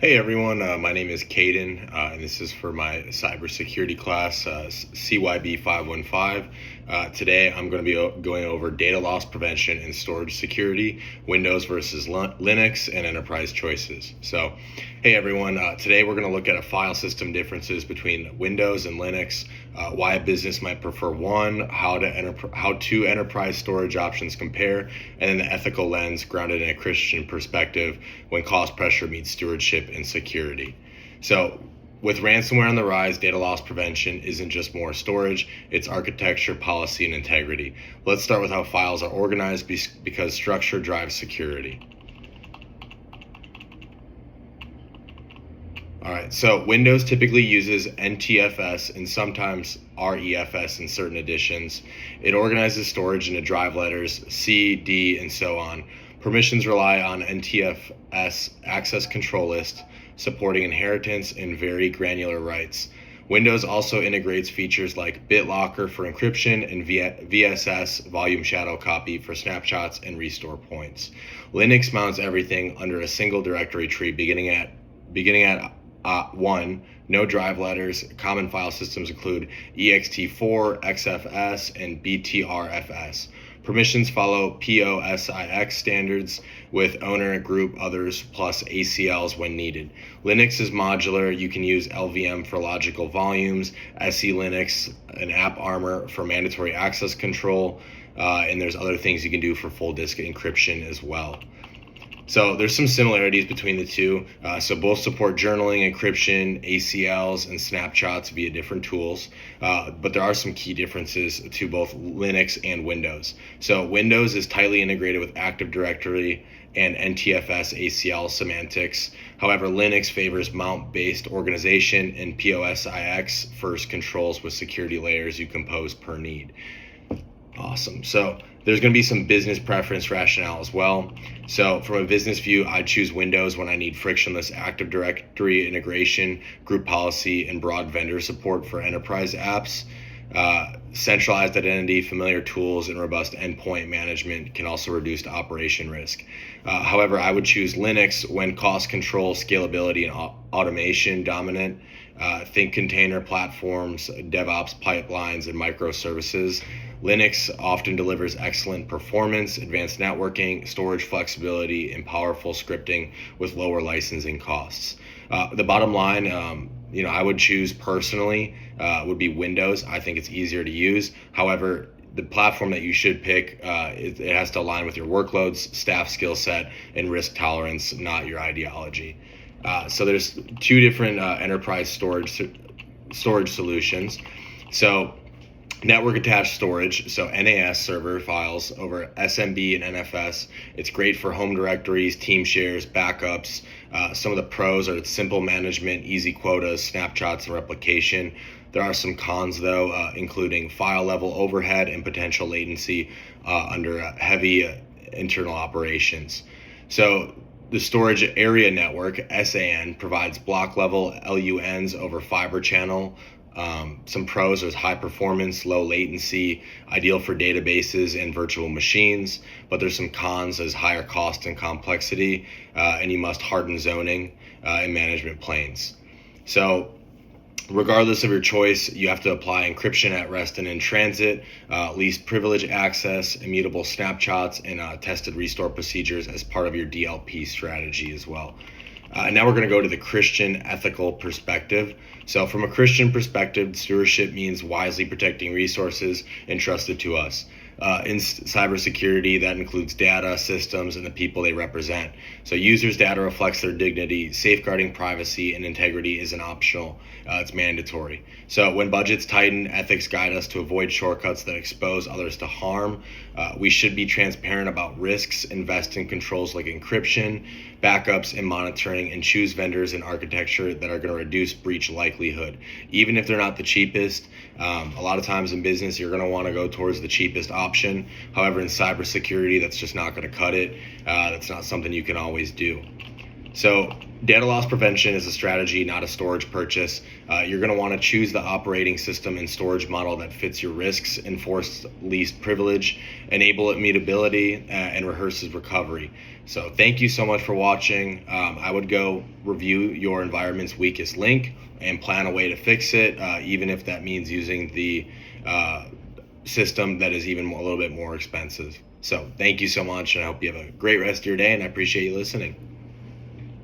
Hey everyone, my name is Caden, and this is for my cybersecurity class, CYB-515. Today I'm going to be going over data loss prevention and storage security, Windows versus Linux, and enterprise choices. So, hey everyone, today we're going to look at file system differences between Windows and Linux, why a business might prefer one, how two enterprise storage options compare, and then the ethical lens grounded in a Christian perspective when cost pressure meets stewardship and security. So with ransomware on the rise, data loss prevention isn't just more storage, it's architecture, policy, and integrity. Let's start with how files are organized because structure drives security. All right, so Windows typically uses NTFS and sometimes REFS in certain editions. It organizes storage into drive letters, C, D, and so on. Permissions rely on NTFS access control list, supporting inheritance and very granular rights. Windows also integrates features like BitLocker for encryption and VSS volume shadow copy for snapshots and restore points. Linux mounts everything under a single directory tree beginning at 1, no drive letters. Common file systems include ext4, XFS, and BTRFS. Permissions follow POSIX standards with owner, group, others, plus ACLs when needed. Linux is modular. You can use LVM for logical volumes, SE Linux and AppArmor for mandatory access control, and there's other things you can do for full disk encryption as well. So there's some similarities between the two. So both support journaling, encryption, ACLs, and snapshots via different tools. But there are some key differences to both Linux and Windows. So Windows is tightly integrated with Active Directory and NTFS ACL semantics. However, Linux favors mount-based organization and POSIX first controls with security layers you compose per need. Awesome. So there's going to be some business preference rationale as well. So from a business view, I'd choose Windows when I need frictionless Active Directory integration, group policy, and broad vendor support for enterprise apps. Centralized identity, familiar tools, and robust endpoint management can also reduce operation risk. However, I would choose Linux when cost control, scalability, and automation dominant. Think container platforms, DevOps pipelines, and microservices. Linux often delivers excellent performance, advanced networking, storage flexibility, and powerful scripting with lower licensing costs. The bottom line, I would choose personally would be Windows. I think it's easier to use. However, the platform that you should pick, it has to align with your workloads, staff skill set, and risk tolerance, not your ideology. So there's two different enterprise storage solutions. So network attached storage, so NAS server files over SMB and NFS. It's great for home directories, team shares, backups. Some of the pros are simple management, easy quotas, snapshots, and replication. There are some cons though, including file level overhead and potential latency under heavy internal operations. So the storage area network, SAN, provides block level LUNs over fiber channel. Some pros are high performance, low latency, ideal for databases and virtual machines, but there's some cons as higher cost and complexity, and you must harden zoning and management planes. So regardless of your choice, you have to apply encryption at rest and in transit, least privilege access, immutable snapshots, and tested restore procedures as part of your DLP strategy as well. Now we're going to go to the Christian ethical perspective. So from a Christian perspective, stewardship means wisely protecting resources entrusted to us. In cybersecurity, that includes data, systems, and the people they represent. So users' data reflects their dignity. Safeguarding privacy and integrity isn't optional. It's mandatory. So when budgets tighten, ethics guide us to avoid shortcuts that expose others to harm. We should be transparent about risks, invest in controls like encryption, backups, and monitoring, and choose vendors and architecture that are going to reduce breach likelihood. Even if they're not the cheapest, a lot of times in business, you're going to want to go towards the cheapest option. However, in cybersecurity, that's just not going to cut it. That's not something you can always do. So Data loss prevention is a strategy, not a storage purchase. You're going to want to choose the operating system and storage model that fits your risks, enforce least privilege, enable immutability, and rehearses recovery. So thank you so much for watching. I would go review your environment's weakest link and plan a way to fix it, even if that means using the system that is even a little bit more expensive. So thank you so much, and I hope you have a great rest of your day, and I appreciate you listening.